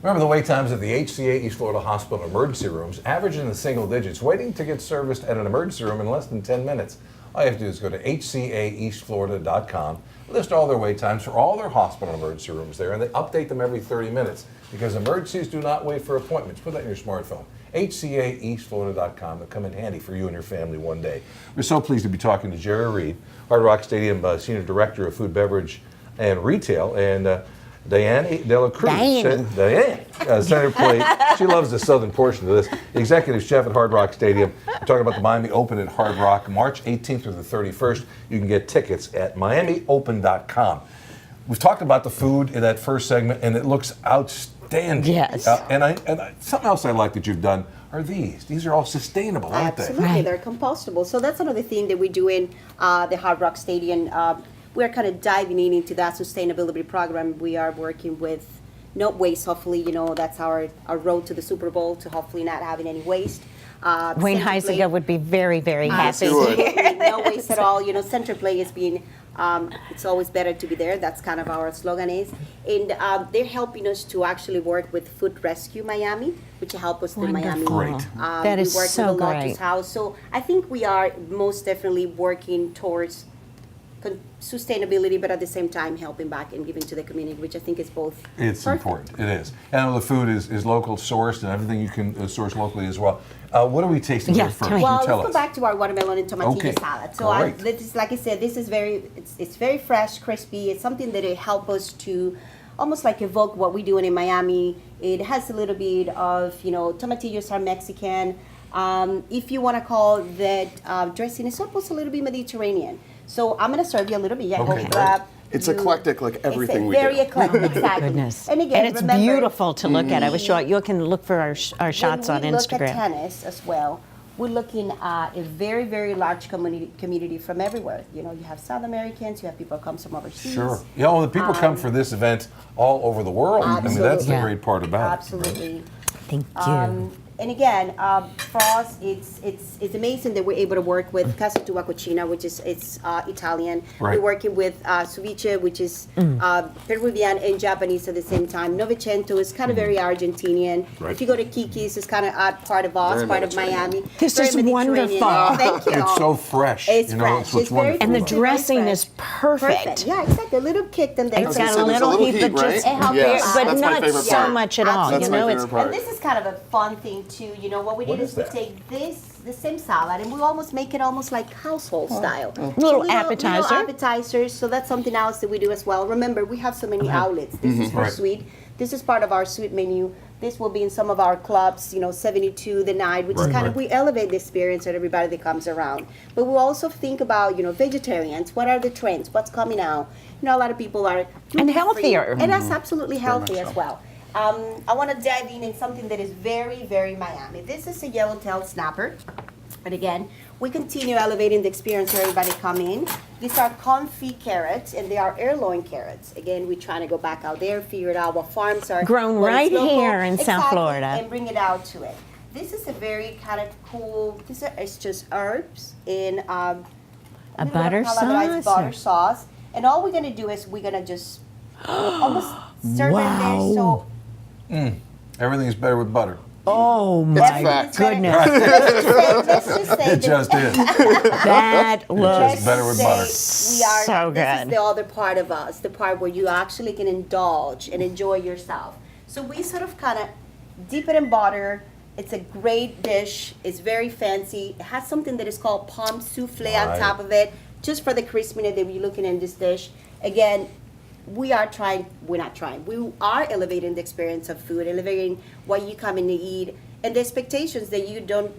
Remember the wait times at the HCA East Florida Hospital emergency rooms, averaging in the single digits, waiting to get serviced at an emergency room in less than 10 minutes. All you have to do is go to hcaeastflorida.com, list all their wait times for all their hospital emergency rooms there, and they update them every 30 minutes because emergencies do not wait for appointments. Put that in your smartphone. hcaeastflorida.com. They'll come in handy for you and your family one day. We're so pleased to be talking to Jerry Reed, Hard Rock Stadium Senior Director of Food, Beverage, and Retail, and Diane De La Cruz, center plate. She loves the southern portion of this. Executive chef at Hard Rock Stadium. We're talking about the Miami Open at Hard Rock, March 18th through the 31st. You can get tickets at miamiopen.com. We've talked about the food in that first segment, and it looks outstanding. Yes. Something else I like that you've done are these. These are all sustainable, aren't they? Absolutely, Right. they're compostable. So that's another thing that we do in the Hard Rock Stadium. We're kind of diving into that sustainability program. We are working with no waste. Hopefully, that's our road to the Super Bowl, to hopefully not having any waste. Wayne Center Heisiger plate- would be very, very happy. Absolutely, no waste at all. Center plate has been, it's always better to be there. That's kind of our slogan is. And they're helping us to actually work with Food Rescue Miami, which help us in Miami. Great. That is we work so with the Lotus great. House. So I think we are most definitely working towards sustainability, but at the same time helping back and giving to the community, which I think is both. It's perfect. important. It is. And the food is local sourced, and everything you can source locally as well. What are we tasting Yeah, here first? tell me. You Well, tell let's us. go back to our watermelon and tomatillo Okay. salad. So Great. this is, like I said, this is it's very fresh, crispy. It's something that it help us to almost like evoke what we're doing in Miami. It has a little bit of, tomatillos are Mexican. If you want to call that dressing, it's almost a little bit Mediterranean. So I'm going to serve you a little bit. Yeah, Okay, go great. It's eclectic like everything we very do. eclectic, exactly. Goodness. And again, it's remember, beautiful to look at. I wish you can look for our shots on when we look at Instagram. tennis as well, we're looking at a very, very large community from everywhere. You have South Americans, you have people who come from overseas. Sure. The people come for this event all over the world. I mean, that's the Yeah. great part about Absolutely. Thank you. And again, for us, it's amazing that we're able to work with Casa Tua Cucina, which is Italian. Right. We're working with ceviche, which is Peruvian and Japanese at the same time. Novecento is kind of very Argentinian. Right. If you go to Kiki's, it's kind of part of us, Very part of Mediterranean. Miami. This Very is Mediterranean. wonderful. Thank you. it. It's so fresh. It's It's fresh. what's It's very wonderful. And the It's very dressing fresh. is perfect. Yeah, exactly. A little kicked and then It's I was got gonna a say, little there's heat, but just It helps Yes, your but eyes. that's my not favorite so part. much at all. That's my it's favorite part. And this is kind of a fun thing too. What we What did is is we that? take the same salad, and we almost make it almost like household style. Little appetizer. Little appetizers. So that's something else that we do as well. Remember, we have so many outlets. This is for Right. sweet. This is part of our sweet menu. This will be in some of our clubs, 72 the night, which is Right, kind of, right. we elevate the experience at everybody that comes around. But we also think about, vegetarians. What are the trends? What's coming out? A lot of people are And gluten-free, healthier. and that's absolutely healthy much as so. well. I want to dive in something that is very, very Miami. This is a yellowtail snapper. And again, we continue elevating the experience for everybody come in. These are comfy carrots, and they are heirloin carrots. Again, we're trying to go back out there, figure out what farms are Grown what is right local. here in South Exactly, Florida. and bring it out to it. This is a very kind of cool. It's just herbs in A little bit butter of caramelized sauce, butter or- sauce, and all we're gonna do is we're gonna just almost serve it there. So Everything's better with butter. Oh my fact. goodness. let's just say It just is. That looks Just better with butter. We are, So This is good. the other part of us, the part where you actually can indulge and enjoy yourself. So we sort of kind of dip it in butter. It's a great dish. It's very fancy. It has something that is called palm souffle on Right. top of it, just for the crispiness that we're looking in this dish. Again, we are elevating the experience of food, elevating what you come in to eat, and the expectations that you don't,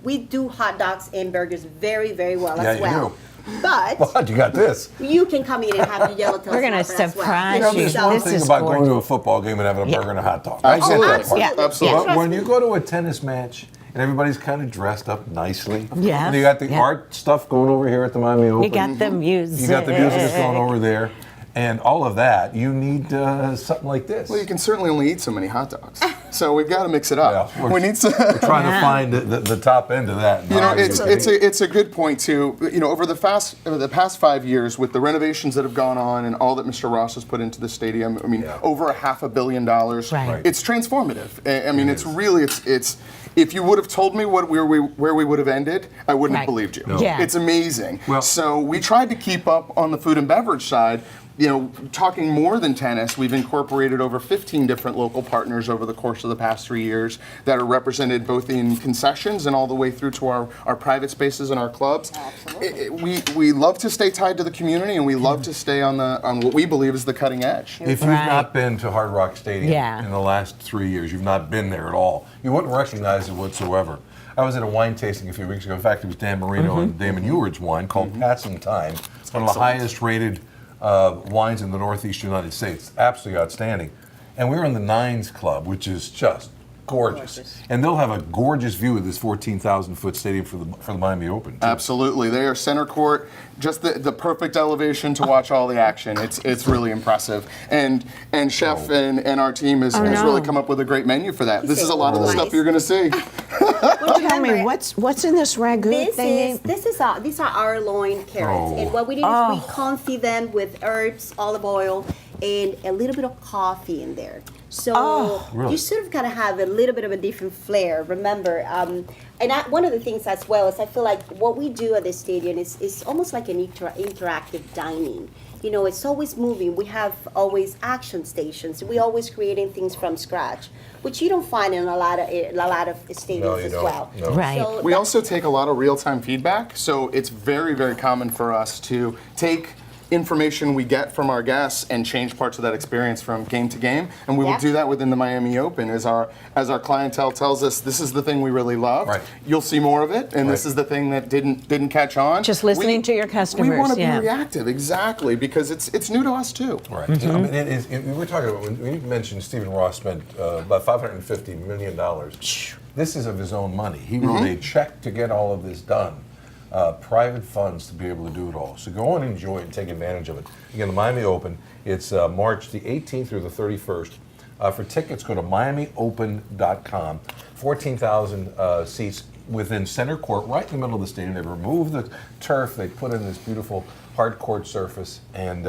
we do hot dogs and burgers very, very well Yeah, as you well. do. But What? You got this. you can come in and have your yellowtail We're gonna snapper as well. surprise You know, there's you. one This thing is about going to a gorgeous. football game and having a burger and a hot dog. Absolutely. I get that part. Yeah. Absolutely. But when you go to a tennis match and everybody's kind of dressed up nicely, Yes, and you got the yeah. art stuff going over here at the Miami Open. You got the music. You got the music that's going over there, and all of that. You need something like this. Well, you can certainly only eat so many hot dogs. So we've got to mix it up. Yeah, we need to. Trying to find the top end of that. You know, it's a good point too. You know, over the past 5 years, with the renovations that have gone on and all that Mr. Ross has put into the stadium, I mean, over $500 million. Right. It's transformative. I mean, it's really it's. If you would have told me where we would have ended, I wouldn't have believed you. No. Yeah. It's amazing. Well, so we tried to keep up on the food and beverage side. You know, talking more than tennis, we've incorporated over 15 different local partners over the course of the past 3 years that are represented both in concessions and all the way through to our private spaces and our clubs. We love to stay tied to the community, and we love to stay on what we believe is the cutting edge. If you've not been to Hard Rock Stadium in the last 3 years, you've not been there at all, you wouldn't recognize it whatsoever. I was at a wine tasting a few weeks ago. In fact, it was Dan Marino and Damon Eward's wine called Passing Time. It's one of the highest rated wines in the Northeast United States. Absolutely outstanding. And we were in the Nines Club, which is just gorgeous. And they'll have a gorgeous view of this 14,000-foot stadium for the Miami Open, too. Absolutely. They are center court, just the perfect elevation to watch all the action. It's really impressive. And Chef and our team has really come up with a great menu for that. This is a lot of the stuff you're going to see. Well, tell me, what's in this ragu thing? These are our loin carrots. And what we do is we confit them with herbs, olive oil, and a little bit of coffee in there. So you sort of kind of have a little bit of a different flair. Remember, one of the things as well is I feel like what we do at the stadium is almost like an interactive dining. You know, it's always moving. We have always action stations. We always creating things from scratch, which you don't find in a lot of stadiums as well. No. Right. So We also take a lot of real-time feedback, so it's very, very common for us to take information we get from our guests and change parts of that experience from game to game, and we will do that within the Miami Open as our clientele tells us this is the thing we really love. Right. You'll see more of it, and this is the thing that didn't catch on. Just listening to your customers. We want to be reactive, exactly, because it's new to us too. Right. I mean, we're talking about, when you mentioned Stephen Ross spent about $550 million. This is of his own money. He wrote a check to get all of this done. Private funds to be able to do it all. So go and enjoy it and take advantage of it. Again, the Miami Open, it's March the 18th through the 31st. For tickets, go to miamiopen.com. 14,000 seats within center court, right in the middle of the stadium. They removed the turf. They put in this beautiful hard court surface, and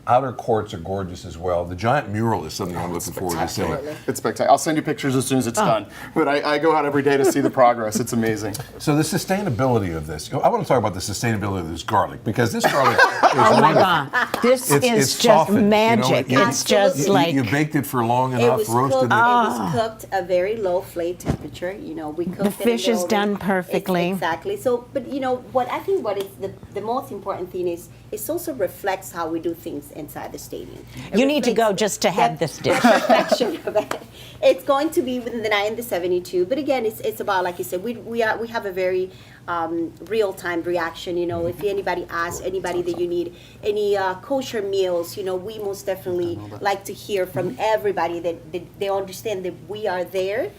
outer courts are gorgeous as well. The giant mural is something I'm looking forward to seeing. It's spectacular. I'll send you pictures as soon as it's done. But I go out every day to see the progress. It's amazing. So the sustainability of this, I want to talk about the sustainability of this garlic, because this garlic is Oh my wonderful. God, this is It's just softened, magic. you know, It's just like you baked it for long It enough, was roasted cooked, it. It was cooked at a very low flame temperature. You know, we cooked The it fish in is oven. done perfectly. Exactly. So, but you know, what I think what is the most important thing is it also reflects how we do things inside the stadium. It you need to go reflects just to have this dish. the perfection of it. It's going to be within the 9 and the 72. But again, it's about, like you said, we have a very real-time reaction. You know, if anybody asks, anybody that you need any kosher meals, you know, we most definitely like to hear from everybody that they understand that we are there,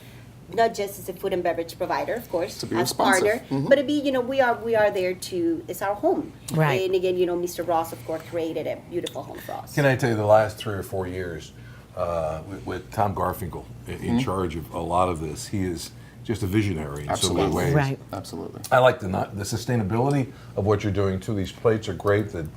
not just as a food and beverage provider, of course, To be as responsive. partner, but to be, you know, we are there to, it's our home. Right. And again, you know, Mr. Ross, of course, created a beautiful home for us. Can I tell you, the last 3 or 4 years with Tom Garfinkel in charge of a lot of this, he is just a visionary in so many ways. Right. Absolutely. I like the sustainability of what you're doing too. These plates are great. And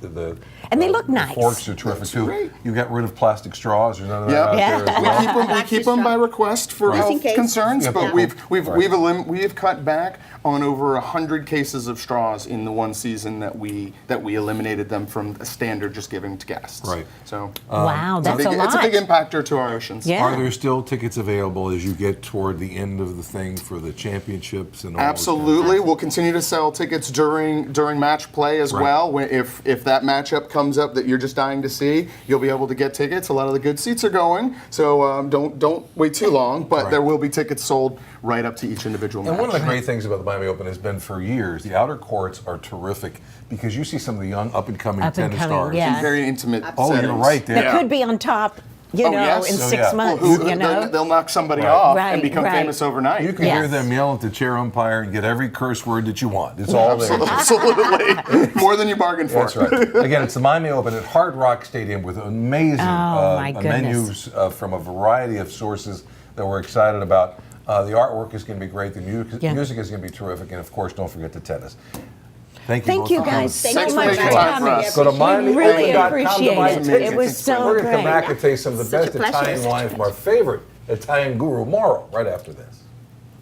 they look the nice. forks are terrific too. great. You got rid of plastic straws. There's none of that Yeah. out there as well. We keep them by request for Just in health case. concerns, Yeah. but Right. we've cut back on over 100 cases of straws in the one season that we eliminated them from a standard just giving to guests. Right. So Wow, that's a lot. it's a big impactor to our oceans. Yeah. Are there still tickets available as you get toward the end of the thing for the championships and all those kinds of Absolutely. We'll continue to sell tickets during match play as Right. well. If that matchup comes up that you're just dying to see, you'll be able to get tickets. A lot of the good seats are going, so don't wait too long. But Right. there will be tickets sold right up to each individual And match. one of the great things about the Miami Open has been for years, the outer courts are terrific because you see some of the young up-and-coming tennis stars. yeah. Very intimate. Oh, you're settings. right there. That could be on top, you know, yes. in Oh, 6 yeah. months, Who- you know. They'll knock somebody Right. off Right, and become right. famous overnight. You can hear Yes. them yell at the chair umpire and get every curse word that you want. It's all there. Absolutely. More than you bargained for. That's right. Again, it's the Miami Open at Hard Rock Stadium with amazing Oh, my goodness. menus from a variety of sources. that we're excited about. The artwork is going to be great. The Yeah. music is going to be terrific. And, of course, don't forget the tennis. Thank you Thank both you for coming. guys so Thanks for much making for time for coming. us. Go to We really mineopen.com to appreciate buy it. tickets. It was so We're going to come great. back and taste some of the Such a best pleasure. Italian wine from our favorite Italian guru, Mauro, right after this.